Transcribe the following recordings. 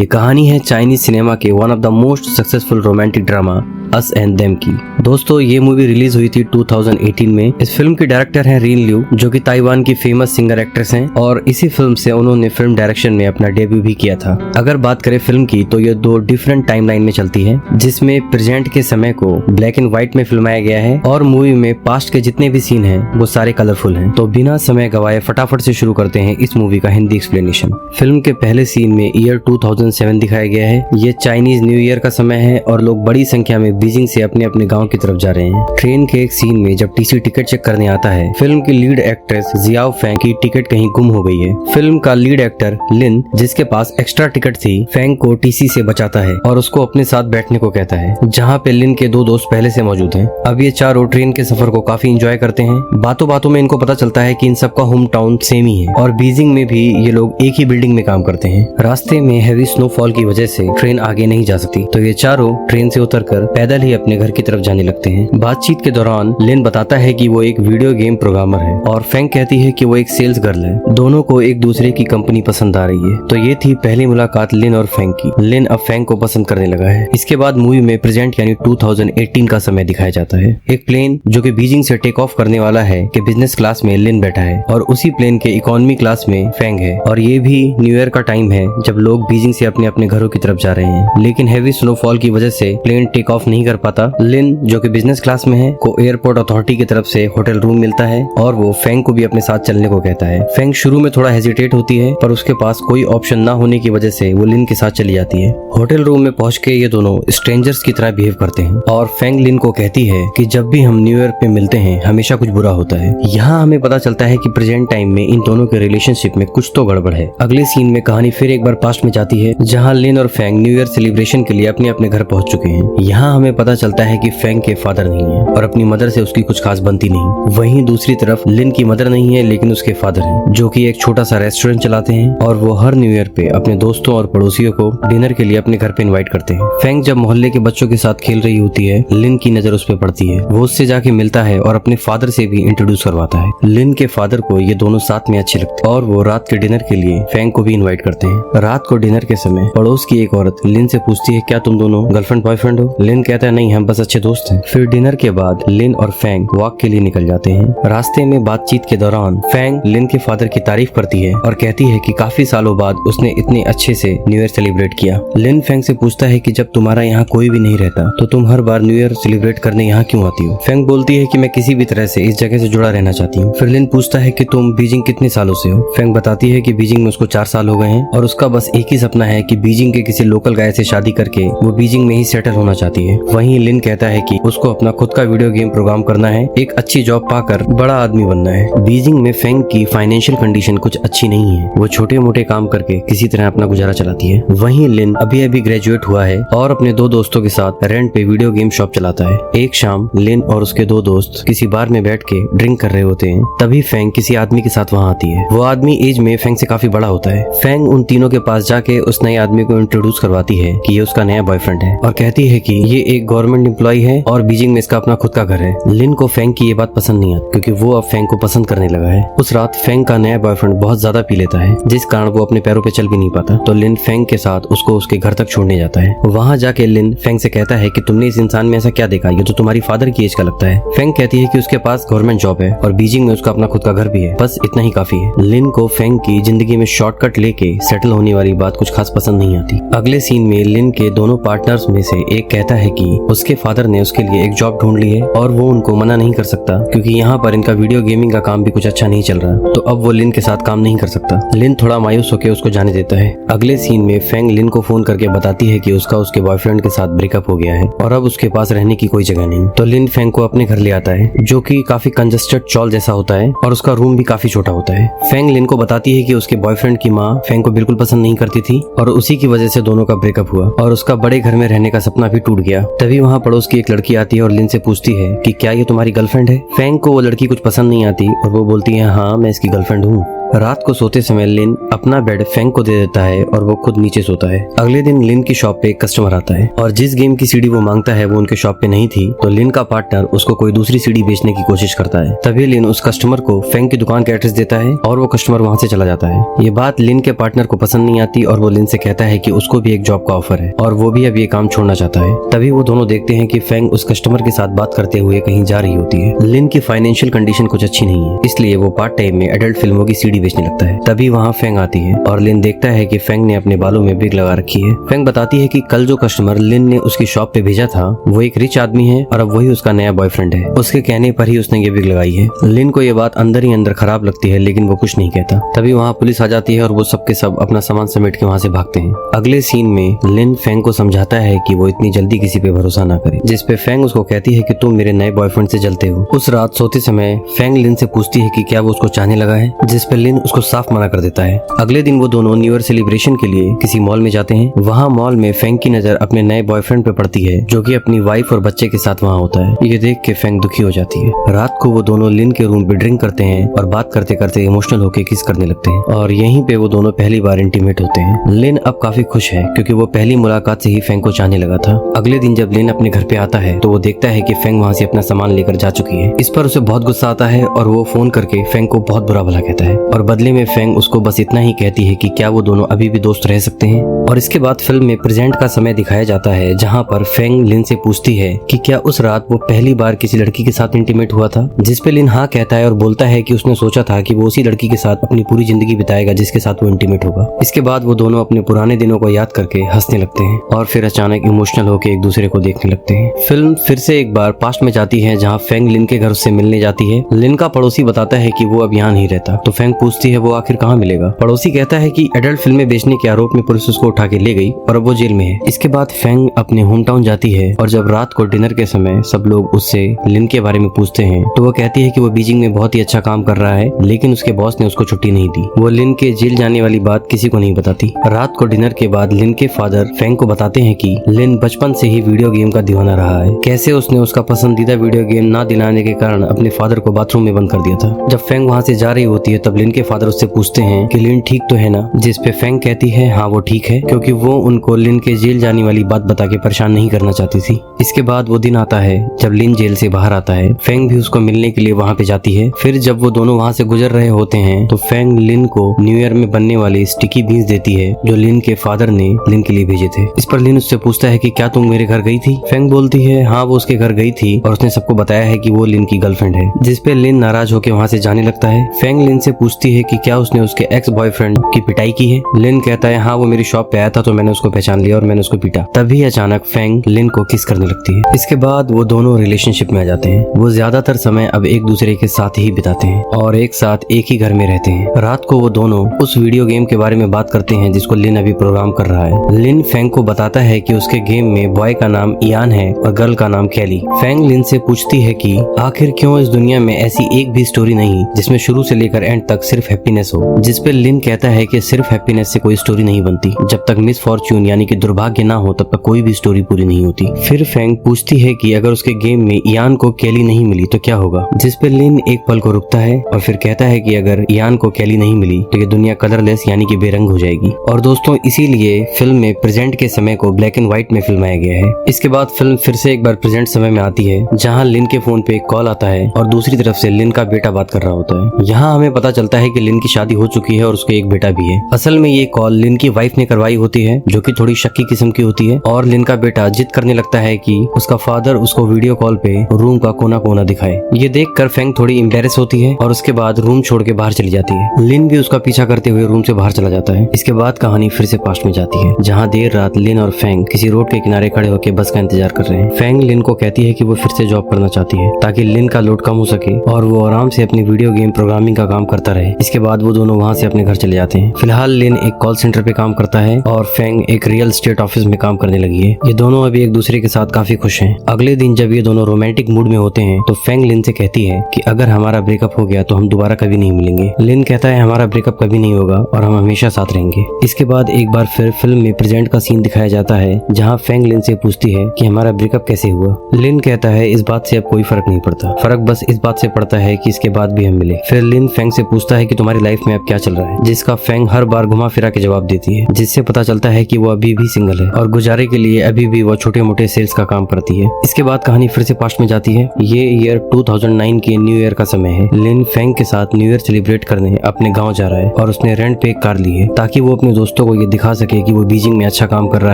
ये कहानी है चाइनीज सिनेमा के one of the most successful romantic drama us and them की। दोस्तों ये मूवी रिलीज हुई थी 2018 में। इस फिल्म के डायरेक्टर हैं रिन लिu, जो कि ताइवान की फेमस सिंगर एक्ट्रेस हैं और इसी फिल्म से उन्होंने फिल्म डायरेक्शन में अपना डेब्यू भी किया था। अगर बात करें फिल्म की तो ये दो डिफरेंट टाइमलाइन में चलती है, जिसमें प्रेजेंट के समय को ब्लैक एंड व्हाइट में फिल्माया गया है और मूवी में पास्ट के जितने भी सीन हैं वो सारे कलरफुल हैं। तो बिना समय गवाए फटाफट से शुरू करते हैं इस मूवी का हिंदी एक्सप्लेनेशन। फिल्म के पहले सीन में ईयर 2007 दिखाया गया है। ये चाइनीज न्यू ईयर का समय है और लोग बड़ी संख्या में बीजिंग से अपने अपने गांव की तरफ जा रहे हैं। ट्रेन के एक सीन में जब टीसी टिकट चेक करने आता है, फिल्म की लीड एक्ट्रेस जियाओ फेंग की टिकट कहीं गुम हो गई है। फिल्म का लीड एक्टर लिन, जिसके पास एक्स्ट्रा टिकट थी, फेंग को टीसी से बचाता है और उसको अपने साथ बैठने को कहता है, जहाँ पे लिन के दो दोस्त पहले से मौजूद हैं। अब ये चारों ट्रेन के सफर को काफी एंजॉय करते हैं। बातों बातों में इनको पता चलता है कि इन सबका होम टाउन सेम ही है और बीजिंग में भी ये लोग एक ही बिल्डिंग में काम करते हैं। रास्ते में हैवी स्नोफॉल की वजह से ट्रेन आगे नहीं जा सकती, तो ये चारों ट्रेन से उतरकर पैदल ही अपने घर की तरफ जाने लगते हैं। बातचीत के दौरान लिन बताता है कि वो एक वीडियो गेम प्रोग्रामर है और फेंग कहती है कि वो एक सेल्स गर्ल है। दोनों को एक दूसरे की कंपनी पसंद आ रही है। तो ये थी पहली मुलाकात लिन और फेंग की। लिन अब फेंग को पसंद करने लगा है। इसके बाद मूवी में प्रेजेंट यानी 2018 का समय दिखाया जाता है। एक प्लेन जो कि बीजिंग से टेक ऑफ करने वाला है कि बिजनेस क्लास में लिन बैठा है और उसी प्लेन के इकोनॉमी क्लास में फेंग है। और ये भी न्यू ईयर का टाइम है जब लोग बीजिंग से अपने अपने घरों की तरफ जा रहे हैं, लेकिन हैवी स्नोफॉल की वजह से प्लेन टेक ऑफ नहीं कर पाता। लिन जो कि बिजनेस क्लास में है को एयरपोर्ट अथॉरिटी की तरफ से होटल रूम मिलता है और वो फेंग को भी अपने साथ चलने को कहता है। फेंग शुरू में थोड़ा हेजिटेट होती है, पर उसके पास कोई ऑप्शन ना होने की वजह से वो लिन के साथ चली जाती है। होटल रूम में पहुंच के ये दोनों स्ट्रेंजर्स की तरह बिहेव करते हैं और फेंग लिन को कहती है कि जब भी हम न्यू ईयर पे मिलते हैं हमेशा कुछ बुरा होता है। यहाँ हमें पता चलता है कि प्रेजेंट टाइम में इन दोनों के रिलेशनशिप में कुछ तो गड़बड़ है। अगले सीन में कहानी फिर एक बार पास्ट में जाती है, जहाँ लिन और फेंग न्यू ईयर सेलिब्रेशन के लिए अपने अपने घर पहुंच चुके हैं। यहाँ हमें पता चलता है कि फेंग के फादर नहीं है और अपनी मदर से उसकी कुछ खास बनती नहीं। वहीं दूसरी तरफ लिन की मदर नहीं है, लेकिन उसके फादर हैं, जो कि एक छोटा सा रेस्टोरेंट चलाते हैं और वो हर न्यू ईयर पे अपने दोस्तों और पड़ोसियों को डिनर के लिए अपने घर पे इनवाइट करते हैं। फेंग जब मोहल्ले के बच्चों के साथ खेल रही होती है, लिन की नजर उस पे पड़ती है। वो उससे जाके मिलता है और अपने फादर से भी इंट्रोड्यूस करवाता है। लिन के फादर को ये दोनों साथ में अच्छे लगते हैं और वो रात के डिनर के लिए फेंग को भी इन्वाइट करते हैं। रात को डिनर के समय पड़ोस की एक औरत लिन से पूछती है, क्या तुम दोनों गर्लफ्रेंड बॉयफ्रेंड हो? लिन कहता है, नहीं, हम बस अच्छे दोस्त हैं। फिर डिनर के बाद लिन और फेंग वॉक के लिए निकल जाते हैं। रास्ते में बातचीत के दौरान फेंग लिन के फादर की तारीफ करती है और कहती है कि काफी सालों बाद उसने इतने अच्छे से न्यू ईयर सेलिब्रेट किया। लिन फेंग से पूछता है कि जब तुम्हारा यहाँ कोई भी नहीं रहता तो तुम हर बार न्यू ईयर सेलिब्रेट करने यहाँ क्यों आती हो? फेंग बोलती है कि मैं किसी भी तरह से इस जगह से जुड़ा रहना चाहती हूँ। फिर लिन पूछता है कि तुम बीजिंग कितने सालों से हो? फेंग बताती है कि बीजिंग में उसको 4 साल हो गए हैं और उसका बस एक ही सपना है कि बीजिंग के किसी लोकल गाय से शादी करके वो बीजिंग में ही सेटल होना चाहती है। वहीं लिन कहता है कि उसको अपना खुद का वीडियो गेम प्रोग्राम करना है, एक अच्छी जॉब पाकर बड़ा आदमी बनना है। बीजिंग में फेंग की फाइनेंशियल कंडीशन कुछ अच्छी नहीं है। वो छोटे मोटे काम करके किसी तरह अपना गुजारा चलाती है। वहीं लिन अभी अभी ग्रेजुएट हुआ है और अपने 2 दोस्तों के साथ रेंट पे वीडियो गेम शॉप चलाता है। एक शाम लिन और उसके 2 दोस्त किसी बार में बैठ के ड्रिंक कर रहे होते हैं, तभी फेंग किसी आदमी के साथ वहाँ आती है। वो आदमी एज में फेंग से काफी बड़ा होता है। फेंग उन तीनों के पास जाके उस नए आदमी को इंट्रोड्यूस करवाती है कि ये उसका नया बॉयफ्रेंड है और कहती है कि ये एक गवर्नमेंट एम्प्लॉय है और बीजिंग में इसका अपना खुद का घर है। लिन को फेंग की ये बात पसंद नहीं आती, क्योंकि वो अब फेंग को पसंद करने लगा है। उस रात फेंग का नया बॉयफ्रेंड बहुत ज्यादा पी लेता है, जिस कारण वो अपने पैरों पे चल भी नहीं पाता। तो लिन फेंग के साथ उसको उसके घर तक छोड़ने जाता है। वहाँ जाके लिन फेंग से कहता है कि तुमने इस इंसान में ऐसा क्या देखा, ये तो तुम्हारी फादर की एज का लगता है। फेंग कहती है कि उसके पास गवर्नमेंट जॉब है और बीजिंग में उसका अपना खुद का घर भी है, बस इतना ही काफी है। लिन को फेंग की जिंदगी में शॉर्टकट लेके सेटल होने वाली बात कुछ खास पसंद नहीं आती। अगले सीन में लिन के दोनों पार्टनर्स में से एक कहता है कि उसके फादर ने उसके लिए एक जॉब ढूंढ ली है और वो उनको मना नहीं कर सकता, क्योंकि यहाँ पर इनका वीडियो गेमिंग का काम भी कुछ अच्छा नहीं चल रहा, तो अब वो लिन के साथ काम नहीं कर सकता। लिन थोड़ा मायूस होकर उसको जाने देता है। अगले सीन में फेंग लिन को फोन करके बताती है कि उसका उसके बॉयफ्रेंड के साथ ब्रेकअप हो गया है और अब उसके पास रहने की कोई जगह नहीं। तो लिन फेंग को अपने घर ले आता है, जो कि काफी कंजस्टेड चॉल जैसा होता है और उसका रूम भी काफी छोटा होता है। फेंग लिन को बताती है कि उसके बॉयफ्रेंड की माँ फेंग को बिल्कुल पसंद नहीं करती थी और उसी की वजह से दोनों का ब्रेकअप हुआ और उसका बड़े घर में रहने का सपना भी टूट गया। तभी वहाँ पड़ोस की एक लड़की आती है और लिन से पूछती है कि क्या ये तुम्हारी गर्लफ्रेंड है? फेंग को वो लड़की कुछ पसंद नहीं आती और वो बोलती है, हाँ मैं इसकी गर्लफ्रेंड हूँ। रात को सोते समय लिन अपना बेड फेंग को दे देता है और वो खुद नीचे सोता है। अगले दिन लिन की शॉप पे एक कस्टमर आता है और जिस गेम की सीडी वो मांगता है वो उनके शॉप पे नहीं थी, तो लिन का पार्टनर उसको कोई दूसरी सीडी बेचने की कोशिश करता है। तभी लिन उस कस्टमर को फेंग की दुकान का एड्रेस देता है और वो कस्टमर वहाँ से चला जाता है। ये बात लिन के पार्टनर को पसंद नहीं आती और वो लिन से कहता है कि उसको भी एक जॉब का ऑफर है और वो भी अब ये काम छोड़ना चाहता है। तभी वो दोनों देखते हैं कि फेंग उस कस्टमर के साथ बात करते हुए कहीं जा रही होती है। लिन की फाइनेंशियल कंडीशन कुछ अच्छी नहीं है, इसलिए वो पार्ट टाइम में एडल्ट फिल्मों की सीडी बेचने लगता है। तभी वहाँ फेंग आती है और लिन देखता है कि फेंग ने अपने बालों में विग लगा रखी है। फेंग बताती है कि कल जो कस्टमर लिन ने उसकी शॉप पे भेजा था वो एक रिच आदमी है और अब वही उसका नया बॉयफ्रेंड है। उसके कहने पर ही उसने ये विग लगाई है। लिन को ये बात अंदर ही अंदर खराब लगती है, लेकिन वो कुछ नहीं कहता। तभी वहाँ पुलिस आ जाती है और वो सबके सब अपना सामान समेट के वहाँ से भागते हैं। अगले सीन में लिन फेंग को समझाता है कि वो इतनी जल्दी किसी पे भरोसा ना करे, जिसपे फेंग उसको कहती है कि तुम मेरे नए बॉयफ्रेंड से जलते हो। उस रात सोते समय फेंग लिन से पूछती है कि क्या वो उसको चाहने लगा है, जिसपे लिन उसको साफ मना कर देता है। अगले दिन वो दोनों न्यू ईयर सेलिब्रेशन के लिए किसी मॉल में जाते हैं। वहाँ मॉल में फेंग की नजर अपने नए बॉयफ्रेंड पे पड़ती है, जो कि अपनी वाइफ और बच्चे के साथ वहाँ होता है। ये देख के फेंग दुखी हो जाती है। रात को वो दोनों लिन के रूम पे ड्रिंक करते हैं और बात करते करते इमोशनल होकर किस करने लगते हैं और यहीं पे वो दोनों पहली बार इंटीमेट होते हैं। लिन अब काफी खुश है क्योंकि वो पहली मुलाकात से ही फेंग को चाहने लगा था। अगले दिन जब लिन अपने घर पे आता है तो वो देखता है कि फेंग वहाँ से अपना सामान लेकर जा चुकी है। इस पर उसे बहुत गुस्सा आता है और वो फोन करके फेंग को बहुत बुरा भला कहता है और बदले में फेंग उसको बस इतना ही कहती है कि क्या वो दोनों अभी भी दोस्त रह सकते हैं। और इसके बाद फिल्म में प्रेजेंट का समय दिखाया जाता है, जहाँ पर फेंग लिन से पूछती है कि क्या उस रात वो पहली बार किसी लड़की के साथ इंटीमेट हुआ था, जिसपे लिन हाँ कहता है और बोलता है कि उसने सोचा था कि वो उसी लड़की के साथ अपनी पूरी जिंदगी बिताएगा जिसके साथ वो इंटीमेट होगा। इसके बाद वो दोनों अपने पुराने दिनों को याद करके हंसने लगते हैं और फिर अचानक इमोशनल होकर एक दूसरे को देखने लगते हैं। फिल्म फिर से एक बार पास्ट में जाती है, जहाँ फेंग लिन के घर से मिलने जाती है। लिन का पड़ोसी बताता है कि वो अब यहाँ नहीं रहता, तो फेंग पूछती है वो आखिर कहाँ मिलेगा। पड़ोसी कहता है कि एडल्ट फिल्में बेचने के आरोप में पुलिस उसको उठा के ले गई और अब वो जेल में है। इसके बाद फेंग अपने होम टाउन जाती है और जब रात को डिनर के समय सब लोग उससे लिन के बारे में पूछते हैं तो वो कहती है कि वो बीजिंग में बहुत ही अच्छा काम कर रहा है, लेकिन उसके बॉस ने उसको छुट्टी नहीं दी। वो लिन के जेल जाने वाली बात किसी को नहीं बताती। रात को डिनर के बाद लिन के फादर फेंग को बताते हैं कि लिन बचपन से ही वीडियो गेम का दीवाना रहा है, कैसे उसने उसका पसंदीदा वीडियो गेम ना दिलाने के कारण अपने फादर को बाथरूम में बंद कर दिया था। जब फेंग वहाँ से जा रही होती है तब लिन के फादर उससे पूछते हैं कि लिन ठीक तो है ना, जिसपे फेंग कहती है हाँ वो ठीक है, क्योंकि वो उनको लिन के जेल जाने वाली बात बता के परेशान नहीं करना चाहती थी। इसके बाद वो दिन आता है जब लिन जेल से बाहर आता है। फेंग भी उसको मिलने के लिए वहाँ पे जाती है। फिर जब वो दोनों वहाँ से गुजर रहे होते हैं तो फेंग लिन को न्यू ईयर में बनने वाली स्टिकी बीन्स देती है जो लिन के फादर ने लिन के लिए भेजे थे। इस पर लिन उससे पूछता है कि क्या तुम मेरे घर गई थी। फेंग बोलती है हाँ वो उसके घर गई थी और उसने सबको बताया है कि वो लिन की गर्लफ्रेंड है, जिसपे लिन नाराज होकर वहाँ से जाने लगता है। फेंग लिन से पूछती है कि क्या उसने उसके एक्स बॉयफ्रेंड की पिटाई की है। लिन कहता है हाँ वो मेरी शॉप पे आया था तो मैंने उसको पहचान लिया और मैंने उसको पीटा। तभी अचानक फेंग लिन को किस करने लगती है। इसके बाद वो दोनों रिलेशनशिप में आ जाते हैं। वो ज्यादातर समय अब एक दूसरे के साथ ही बिताते हैं और एक साथ एक ही घर में रहते हैं। रात को वो दोनों उस वीडियो गेम के बारे में बात करते हैं जिसको लिन अभी प्रोग्राम कर रहा है। लिन फेंग को बताता है कि उसके गेम में बॉय का नाम इयान है और गर्ल का नाम कैली। फेंग लिन से पूछती है कि आखिर क्यों इस दुनिया में ऐसी एक भी स्टोरी नहीं जिसमें शुरू से लेकर एंड तक सिर्फ हैप्पीनेस हो, जिसपे लिन कहता है कि सिर्फ हैप्पीनेस से कोई स्टोरी नहीं बनती, जब तक मिस फॉर्च्यून यानी कि दुर्भाग्य ना हो तब तक कोई भी स्टोरी पूरी नहीं होती। फिर फेंग पूछती है कि अगर उसके गेम में इयान को कैली नहीं मिली तो क्या होगा, जिसपे लिन एक पल को रुकता है और फिर कहता है कि अगर इयान को कैली नहीं मिली तो ये दुनिया कलरलेस यानी कि बेरंग हो जाएगी। और दोस्तों इसीलिए फिल्म में प्रेजेंट के समय को ब्लैक एंड व्हाइट में फिल्माया गया है। इसके बाद फिल्म फिर से एक बार प्रेजेंट समय में आती है, जहाँ लिन के फोन पे एक कॉल आता है और दूसरी तरफ से लिन का बेटा बात कर रहा होता है। यहाँ हमें पता चलता है कि लिन की शादी हो चुकी है और उसके एक बेटा भी है। असल में ये कॉल लिन की वाइफ ने करवाई होती है, जो कि थोड़ी शक्की किस्म की होती है, और लिन का बेटा जिद करने लगता है कि उसका फादर उसको वीडियो कॉल पे रूम का कोना कोना दिखाए। ये देखकर फेंग थोड़ी एम्बेरस होती है और उसके बाद रूम छोड़ के बाहर चली जाती है। लिन भी उसका पीछा करते हुए रूम से बाहर चला जाता है। इसके बाद कहानी फिर से पास्ट में जाती है, जहाँ देर रात लिन और फेंग किसी रोड के किनारे खड़े होकर बस का इंतजार कर रहे हैं। फेंग लिन को कहती है कि वो फिर से जॉब करना चाहती है ताकि लिन का लोड कम हो सके और वो आराम से अपनी वीडियो गेम प्रोग्रामिंग का काम करता रहे। इसके बाद वो दोनों वहाँ से अपने घर चले जाते हैं। फिलहाल लिन एक कॉल सेंटर पे काम करता है और फेंग एक रियल स्टेट ऑफिस में काम करने लगी है। ये दोनों अभी एक दूसरे के साथ काफी खुश हैं। अगले दिन जब ये दोनों रोमांटिक मूड में होते हैं तो फेंग लिन से कहती है कि अगर हमारा ब्रेकअप हो गया तो हम दोबारा कभी नहीं मिलेंगे। लिन कहता है हमारा ब्रेकअप कभी नहीं होगा और हम हमेशा साथ रहेंगे। इसके बाद एक बार फिर फिल्म में प्रेजेंट का सीन दिखाया जाता है, जहाँ फेंग लिन से पूछती है कि हमारा ब्रेकअप कैसे हुआ। लिन कहता है इस बात से अब कोई फर्क नहीं पड़ता, फर्क बस इस बात से पड़ता है कि इसके बाद भी हम मिले। फिर लिन फेंग से पूछता है है कि तुम्हारी लाइफ में अब क्या चल रहा है, जिसका फेंग हर बार घुमा फिरा के जवाब देती है, जिससे पता चलता है कि वो अभी भी सिंगल है और गुजारे के लिए अभी भी वो छोटे मोटे सेल्स का काम करती है। इसके बाद कहानी फिर से पास्ट में जाती है। ये ईयर 2009 के न्यू ईयर का समय है। लिन फेंग के साथ न्यू ईयर सेलिब्रेट करने अपने गाँव जा रहा है और उसने रेंट पे एक कार ली है ताकि वो अपने दोस्तों को ये दिखा सके कि वो बीजिंग में अच्छा काम कर रहा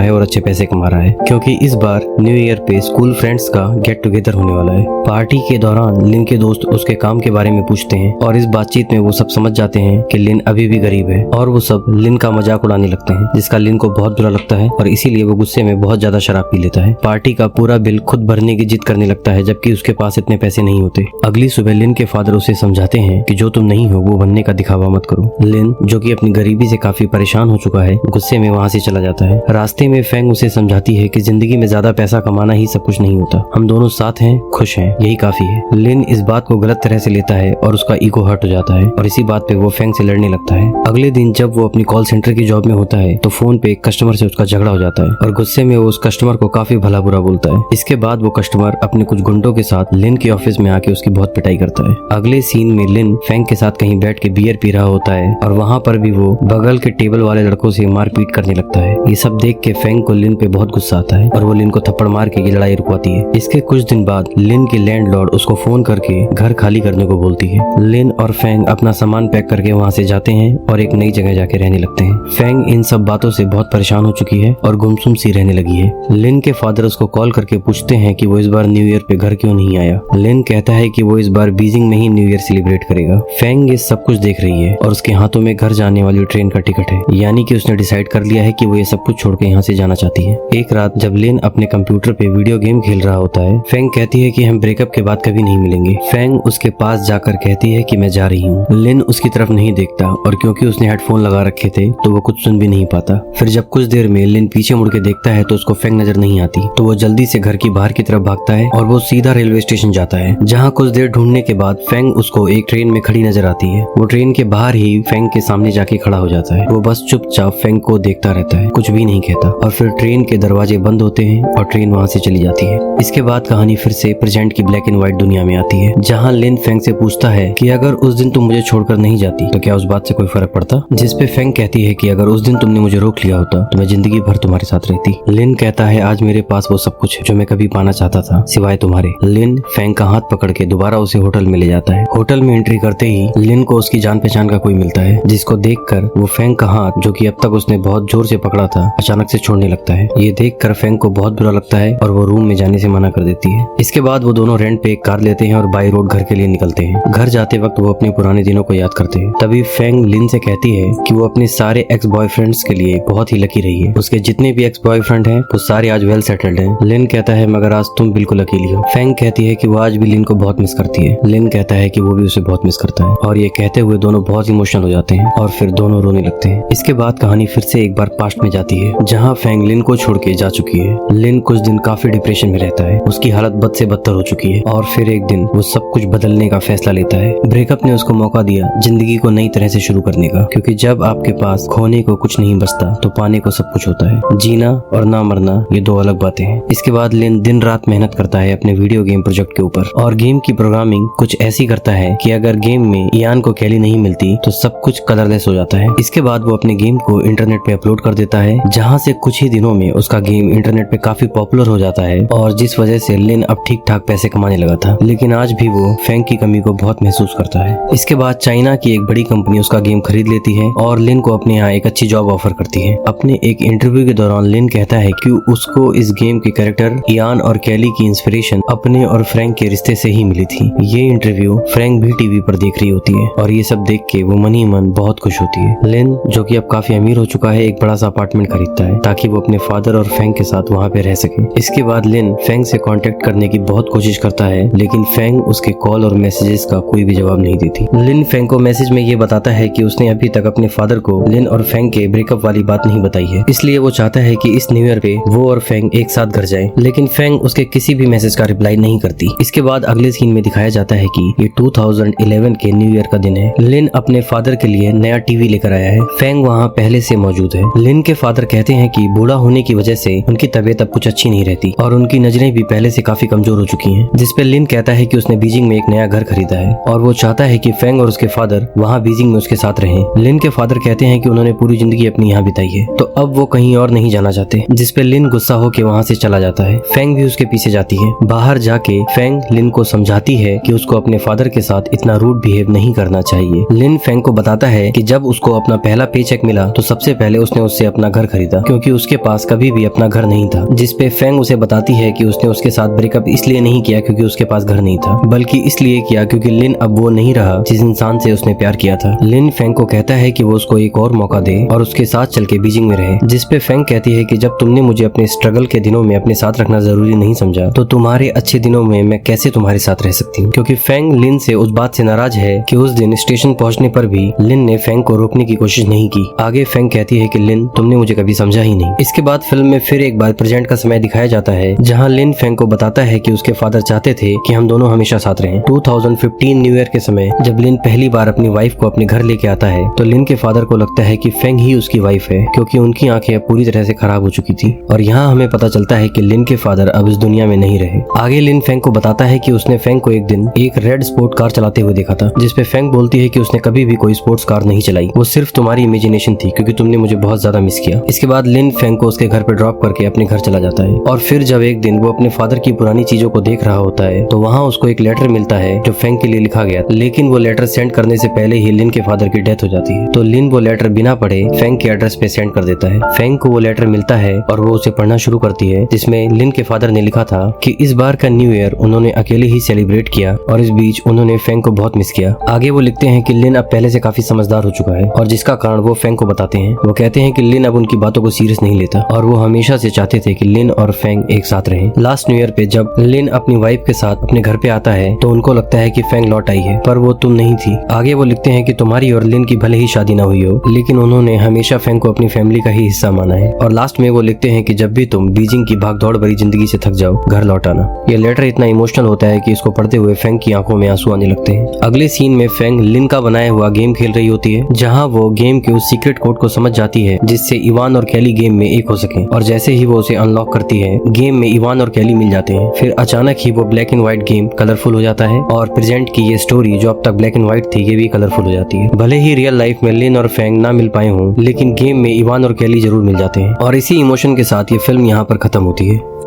है और अच्छे पैसे कमा रहा है, क्योंकि इस बार न्यू ईयर पे स्कूल फ्रेंड्स का गेट टुगेदर होने वाला है। पार्टी के दौरान लिन के दोस्त उसके काम के बारे में पूछते हैं और इस बातचीत में वो सब समझ जाते हैं कि लिन अभी भी गरीब है और वो सब लिन का मजाक उड़ाने लगते हैं, जिसका लिन को बहुत बुरा लगता है और इसीलिए वो गुस्से में बहुत ज्यादा शराब पी लेता है। पार्टी का पूरा बिल खुद भरने की जिद करने लगता है, जबकि उसके पास इतने पैसे नहीं होते। अगली सुबह लिन के फादर उसे समझाते हैं कि जो तुम नहीं हो वो बनने का दिखावा मत करो। लिन, जो कि अपनी गरीबी से काफी परेशान हो चुका है, गुस्से में वहाँ से चला जाता है। रास्ते में फेंग उसे समझाती है कि जिंदगी में ज्यादा पैसा कमाना ही सब कुछ नहीं होता, हम दोनों साथ हैं, खुश हैं, यही काफी है। लिन इस बात को गलत तरह से लेता है और उसका ईगो हर्ट हो जाता है और इसी बात पे वो फेंग से लड़ने लगता है। अगले दिन जब वो अपनी कॉल सेंटर की जॉब में होता है तो फोन पे एक कस्टमर से उसका झगड़ा हो जाता है और गुस्से में वो उस कस्टमर को काफी भला बुरा बोलता है। इसके बाद वो कस्टमर अपने कुछ गुंडों के साथ लिन के ऑफिस में आके उसकी बहुत पिटाई करता है। अगले सीन में लिन फेंग के साथ कहीं बैठ के बियर पी रहा होता है और वहाँ पर भी वो बगल के टेबल वाले लड़कों से मारपीट करने लगता है। ये सब देख के फेंग को लिन पे बहुत गुस्सा आता है और वो लिन को थप्पड़ मार के ये लड़ाई रुकवाती है। इसके कुछ दिन बाद लिन की लैंडलॉर्ड उसको फोन करके घर खाली करने को बोलती है। लिन और फेंग अपना सामान पैक करके वहाँ से जाते हैं और एक नई जगह जाके रहने लगते हैं। फेंग इन सब बातों से बहुत परेशान हो चुकी है और गुमसुम सी रहने लगी है। लिन के फादर उसको कॉल करके पूछते हैं कि वो इस बार न्यू ईयर पे घर क्यों नहीं आया। लिन कहता है कि वो इस बार बीजिंग में ही न्यू ईयर सेलिब्रेट करेगा। फेंग ये सब कुछ देख रही है और उसके हाथों में घर जाने वाली ट्रेन का टिकट है, यानी कि उसने डिसाइड कर लिया है कि वो ये सब कुछ छोड़ के यहाँ से जाना चाहती है। एक रात जब लिन अपने कंप्यूटर पे वीडियो गेम खेल रहा होता है, फेंग कहती है कि हम ब्रेकअप के बाद कभी नहीं मिलेंगे। फेंग उसके पास जाकर कहती है कि मैं जा रही हूँ। लिन उसकी तरफ नहीं देखता और क्योंकि उसने हेडफोन लगा रखे थे तो वो कुछ सुन भी नहीं पाता। फिर जब कुछ देर में लिन पीछे मुड़ के देखता है तो उसको फेंग नजर नहीं आती, तो वो जल्दी से घर की बाहर की तरफ भागता है और वो सीधा रेलवे स्टेशन जाता है, जहाँ कुछ देर ढूंढने के बाद फेंग उसको एक ट्रेन में खड़ी नजर आती है। वो ट्रेन के बाहर ही फेंग के सामने जाके खड़ा हो जाता है। वो बस चुपचाप फेंग को देखता रहता है, कुछ भी नहीं कहता और फिर ट्रेन के दरवाजे बंद होते हैं और ट्रेन वहाँ से चली जाती है। इसके बाद कहानी फिर से प्रेजेंट की ब्लैक एंड व्हाइट दुनिया में आती है, जहाँ लिन फेंग से पूछता है कि अगर उस दिन तुम मुझे छोड़कर नहीं जाती तो क्या उस बात से कोई फर्क पड़ता। जिस पे फेंग कहती है कि अगर उस दिन तुमने मुझे रोक लिया होता तो मैं जिंदगी भर तुम्हारे साथ रहती। लिन कहता है आज मेरे पास वो सब कुछ है जो मैं कभी पाना चाहता था सिवाय तुम्हारे। लिन फेंग का हाथ पकड़ के दोबारा उसे होटल में ले जाता है। होटल में एंट्री करते ही लिन को उसकी जान पहचान का कोई मिलता है, जिसको देखकर वो फेंग का हाथ, जो कि अब तक उसने बहुत जोर से पकड़ा था, अचानक से छोड़ने लगता है। ये देखकर फेंग को बहुत बुरा लगता है और वो रूम में जाने से मना कर देती है। इसके बाद वो दोनों रेंट पे एक कार लेते हैं और बाई रोड घर के लिए निकलते हैं। घर जाते वक्त वो अपने पुराने दिनों को याद करते हैं। तभी फेंग लिन से कहती है कि वो अपने सारे एक्स बॉयफ्रेंड्स के लिए बहुत ही लकी रही है। उसके जितने भी एक्स बॉयफ्रेंड हैं वो सारे आज वेल सेटल्ड हैं। लिन कहता है मगर आज तुम बिल्कुल अकेली हो। फेंग कहती है कि वो आज भी लिन को बहुत मिस करती है। लिन कहता है कि वो भी उसे बहुत मिस करता है और ये कहते हुए दोनों बहुत इमोशनल हो जाते हैं और फिर दोनों रोने लगते हैं। इसके बाद कहानी फिर से एक बार पास्ट में जाती है, जहाँ फेंग लिन को छोड़ के जा चुकी है। लिन कुछ दिन काफी डिप्रेशन में रहता है, उसकी हालत बद से बदतर हो चुकी है और फिर एक दिन वो सब कुछ बदलने का फैसला लेता है। ब्रेकअप ने उसको मौका दिया जिंदगी को नई तरह से शुरू करने का, क्योंकि जब आपके पास खोने को कुछ नहीं बचता तो पाने को सब कुछ होता है। जीना और ना मरना ये दो अलग बातें हैं। इसके बाद लिन दिन रात मेहनत करता है अपने वीडियो गेम प्रोजेक्ट के ऊपर और गेम की प्रोग्रामिंग कुछ ऐसी करता है कि अगर गेम में इयान को कैली नहीं मिलती तो सब कुछ कलरलेस हो जाता है। इसके बाद वो अपने गेम को इंटरनेट पे अपलोड कर देता है, जहाँ से कुछ ही दिनों में उसका गेम इंटरनेट पे काफी पॉपुलर हो जाता है और जिस वजह से लिन अब ठीक ठाक पैसे कमाने लगा था। लेकिन आज भी वो फेंग की कमी को बहुत महसूस करता है। इसके बाद चाइना की एक बड़ी कंपनी उसका गेम खरीद लेती है और लिन को अपने यहाँ एक अच्छी जॉब ऑफर करती है। अपने एक इंटरव्यू के दौरान लिन कहता है कि उसको इस गेम के कैरेक्टर इयान और कैली की इंस्पिरेशन अपने और फ्रैंक के रिश्ते से ही मिली थी। ये इंटरव्यू फ्रैंक भी टीवी पर देख रही होती है और ये सब देख के वो मन ही मन बहुत खुश होती है। लिन, जो कि अब काफी अमीर हो चुका है, एक बड़ा सा अपार्टमेंट खरीदता है ताकि वो अपने फादर और फ्रैंक के साथ वहाँ पे रह सके। इसके बाद लिन फ्रैंक से कांटेक्ट करने की बहुत कोशिश करता है, लेकिन फ्रैंक उसके कॉल और मैसेजेस का कोई भी जवाब नहीं देती। लिन फ्रैंक को मैसेज में ये बताता है कि उसने अभी तक अपने फादर को लिन और फ्रैंक के ब्रेकअप वाली बात नहीं बताई है, इसलिए वो चाहता है कि इस न्यू ईयर पे वो और फ्रैंक एक साथ घर जाए। लेकिन फ्रैंक उसके किसी भी मैसेज का रिप्लाई नहीं करती। इसके बाद अगले सीन में दिखाया जाता है कि ये 2011 के न्यू ईयर का दिन है। लिन अपने फादर के लिए नया टीवी लेकर आया है। फ्रैंक वहाँ पहले से मौजूद है। लिन के फादर कहते हैं कि बूढ़ा होने की वजह से उनकी तबीयत अब कुछ अच्छी नहीं रहती और उनकी नजरें भी पहले से काफी कमजोर हो चुकी हैं, जिसपे लिन कहता है कि उसने बीजिंग में एक नया घर खरीदा है और वो चाहता है कि फ्रैंक और उसके फादर वहाँ बीजिंग में उसके साथ रहे। लिन के फादर कहते हैं कि उन्होंने पूरी जिंदगी अपनी यहाँ बिताई है, तो अब वो कहीं और नहीं जाना चाहते, जिसपे लिन गुस्सा होकर वहाँ से चला जाता है। फेंग भी उसके पीछे जाती है। बाहर जाके फेंग लिन को समझाती है कि उसको अपने फादर के साथ इतना रूड बिहेव नहीं करना चाहिए। लिन फेंग को बताता है कि जब उसको अपना पहला पे चेक मिला तो सबसे पहले उसने उससे अपना घर खरीदा, क्योंकि उसके पास कभी भी अपना घर नहीं था। जिसपे फेंग उसे बताती है कि उसने उसके साथ ब्रेकअप इसलिए नहीं किया क्योंकि उसके पास घर नहीं था, बल्कि इसलिए किया क्योंकि लिन अब वो नहीं रहा जिस इंसान से उसने प्यार किया था। लिन फेंग को कहता है कि वो उसको एक और मौका दे और उसके साथ चल के बीजिंग में रहे। जिसपे फेंग कहती है कि जब तुमने मुझे अपने स्ट्रगल के दिनों में अपने साथ रखना जरूरी नहीं समझा, तो तुम्हारे अच्छे दिनों में मैं कैसे तुम्हारे साथ रह सकती हूँ। क्योंकि फेंग लिन से उस बात से नाराज है कि उस दिन स्टेशन पहुंचने पर भी लिन ने फेंग को रोकने की कोशिश नहीं की। आगे फेंग कहती है कि लिन, तुमने मुझे कभी समझा ही नहीं। इसके बाद फिल्म में फिर एक बार प्रेजेंट का समय दिखाया जाता है, जहाँ लिन फेंग को बताता है कि उसके फादर चाहते थे कि हम दोनों हमेशा साथ रहें। 2015 न्यू ईयर के समय जब लिन पहली बार अपनी वाइफ को अपने घर लेके आता है, तो लिन के फादर को लगता है कि फेंग ही उसकी वाइफ है, क्योंकि उनकी आंखें अब पूरी तरह से खराब हो चुकी थी। और यहाँ हमें पता चलता है कि लिन के फादर अब इस दुनिया में नहीं रहे। आगे लिन फेंग को बताता है कि उसने फेंग को एक दिन एक रेड स्पोर्ट कार चलाते हुए देखा था, जिसपे फेंग बोलती है कि उसने कभी भी कोई स्पोर्ट्स कार नहीं चलाई, वो सिर्फ तुम्हारी इमेजिनेशन थी क्योंकि तुमने मुझे बहुत ज्यादा मिस किया। इसके बाद लिन फेंग को उसके घर पे ड्रॉप करके अपने घर चला जाता है। और फिर जब एक दिन वो अपने फादर की पुरानी चीजों को देख रहा होता है, तो वहाँ उसको एक लेटर मिलता है जो फेंग के लिए लिखा गया, लेकिन वो लेटर सेंड करने से पहले ही लिन के फादर की डेथ हो जाती है। तो लिन वो लेटर बिना पढ़े फेंग के एड्रेस पे सेंड कर देता है। फेंग को वो लेटर मिलता है और वो उसे पढ़ना शुरू करती है, जिसमें लिन के फादर ने लिखा था कि इस बार का न्यू ईयर उन्होंने अकेले ही सेलिब्रेट किया और इस बीच उन्होंने फेंग को बहुत मिस किया। आगे वो लिखते हैं कि लिन अब पहले से काफी समझदार हो चुका है, और जिसका कारण वो फेंग को बताते हैं। वो कहते हैं कि लिन अब उनकी बातों को सीरियस नहीं लेता और वो हमेशा से चाहते थे कि लिन और फेंग एक साथ रहें। लास्ट न्यू ईयर पे जब लिन अपनी वाइफ के साथ अपने घर पे आता है, तो उनको लगता है कि फेंग लौट आई है, पर वो तुम नहीं थी। आगे वो लिखते हैं कि तुम्हारी और लिन की भले ही शादी ना हुई हो, लेकिन उन्होंने हमेशा फेंग को अपनी फैमिली का ही हिस्सा माना है। और लास्ट में वो लिखते हैं कि जब भी तुम बीजिंग की भागदौड़ भरी जिंदगी से थक जाओ, घर लौट आना। ये लेटर इतना इमोशनल होता है कि इसको पढ़ते हुए फेंग की आंखों में आंसू आने लगते हैं। अगले सीन में फेंग लिन का बनाया हुआ गेम खेल रही होती है, जहाँ वो गेम के उस सीक्रेट कोड को समझ जाती है जिससे इवान और कैली गेम में एक हो सके। और जैसे ही वो उसे अनलॉक करती है, गेम में इवान और कैली मिल जाते हैं। फिर अचानक ही वो black and white game colourful हो जाता है और प्रेजेंट की ये स्टोरी जो अब तक ब्लैक एंड व्हाइट थी, ये भी कलरफुल हो जाती है। भले ही रियल लाइफ में लिन और फेंग ना मिल पाए हों, लेकिन गेम में इवान और कैली जरूर मिल जाते हैं। और इसी इमोशन के साथ ये फिल्म यहाँ पर खत्म होती है।